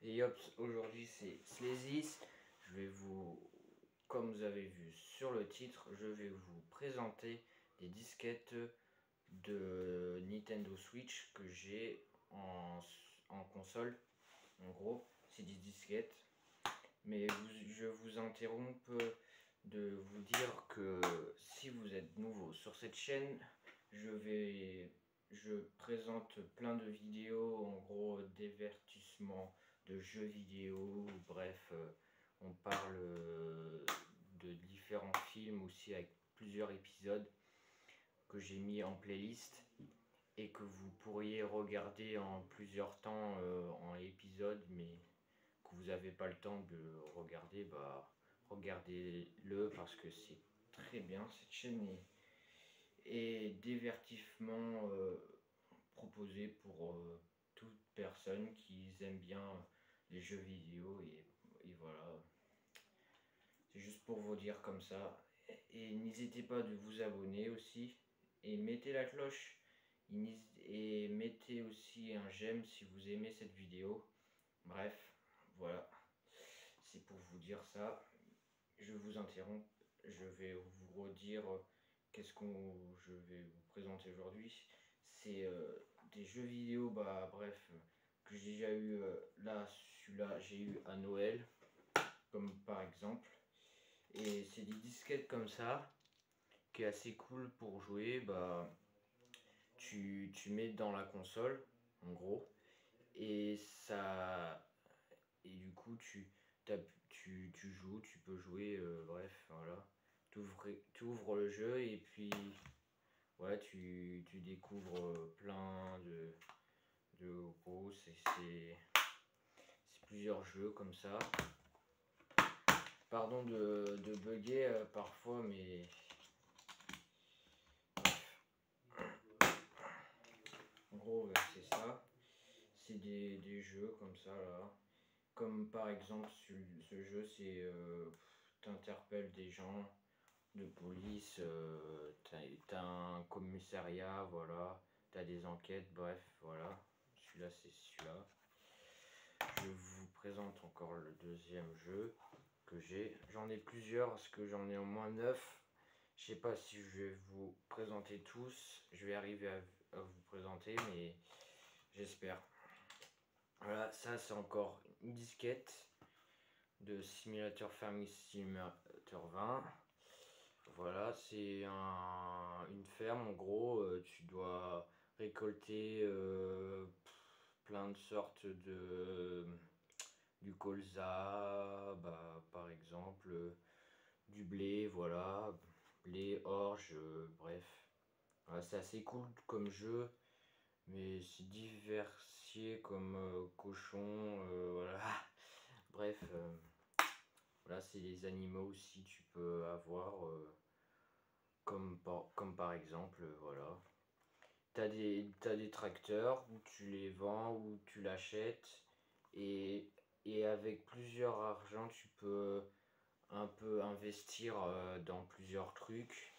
Et hop, aujourd'hui c'est Slezis. Je vais vous, comme vous avez vu sur le titre, je vais vous présenter des disquettes de Nintendo Switch que j'ai en console. En gros, c'est des disquettes. Mais je vous interromps de vous dire que si vous êtes nouveau sur cette chaîne, je présente plein de vidéos, en gros divertissement de jeux vidéo, bref, on parle de différents films aussi avec plusieurs épisodes que j'ai mis en playlist et que vous pourriez regarder en plusieurs temps en épisodes, mais que vous n'avez pas le temps de regarder, bah regardez-le parce que c'est très bien. Cette chaîne est divertissement proposée pour toute personne qui aime bien les jeux vidéo et voilà. C'est juste pour vous dire comme ça. Et n'hésitez pas de vous abonner aussi et mettez la cloche et mettez aussi un j'aime si vous aimez cette vidéo. Bref, voilà, c'est pour vous dire ça. Je vous interromps, je vais vous redire qu'est-ce qu'on je vais vous présenter aujourd'hui. C'est des jeux vidéo, bah bref, que j'ai déjà eu là, celui-là j'ai eu à Noël, comme par exemple. Et c'est des disquettes comme ça, qui est assez cool pour jouer. Bah tu mets dans la console, en gros, et ça et du coup tu joues, tu peux jouer, bref, voilà. Tu ouvres le jeu et puis voilà, tu découvres plein de gros, c'est plusieurs jeux comme ça. Pardon de bugger parfois, mais en gros c'est ça. C'est des jeux comme ça là. Comme par exemple ce jeu, c'est t'interpelles des gens de police, t'as un commissariat, voilà, t'as des enquêtes, bref, voilà. Celui-là, c'est celui-là. Je vous présente encore le deuxième jeu que j'ai. J'en ai plusieurs parce que j'en ai au moins 9. Je sais pas si je vais vous présenter tous. Je vais arriver à vous présenter, mais j'espère. Voilà, ça c'est encore une disquette de Simulator Farming Simulator 20. Voilà, c'est une ferme en gros, tu dois récolter plein de sortes du colza, bah, par exemple, du blé, voilà, blé, orge, bref. Voilà, c'est assez cool comme jeu, mais c'est diversifié comme cochon, voilà. Bref, voilà, c'est les animaux aussi tu peux avoir, comme par exemple, voilà. T'as des tracteurs où tu les vends, où tu l'achètes, et, et avec plusieurs argent, tu peux un peu investir dans plusieurs trucs.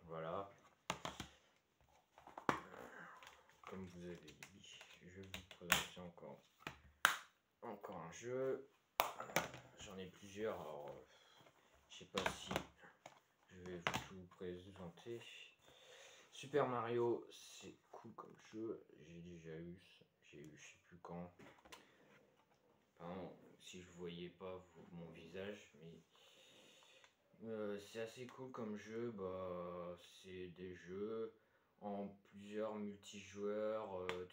Voilà, comme vous avez dit, je vais vous présenter encore un jeu. J'en ai plusieurs, alors je sais pas si je vais vous présenter. Super Mario, c'est cool comme jeu, j'ai déjà eu, je sais plus quand. Pardon si je voyais pas mon visage, mais c'est assez cool comme jeu. Bah, c'est des jeux en plusieurs multijoueurs, tu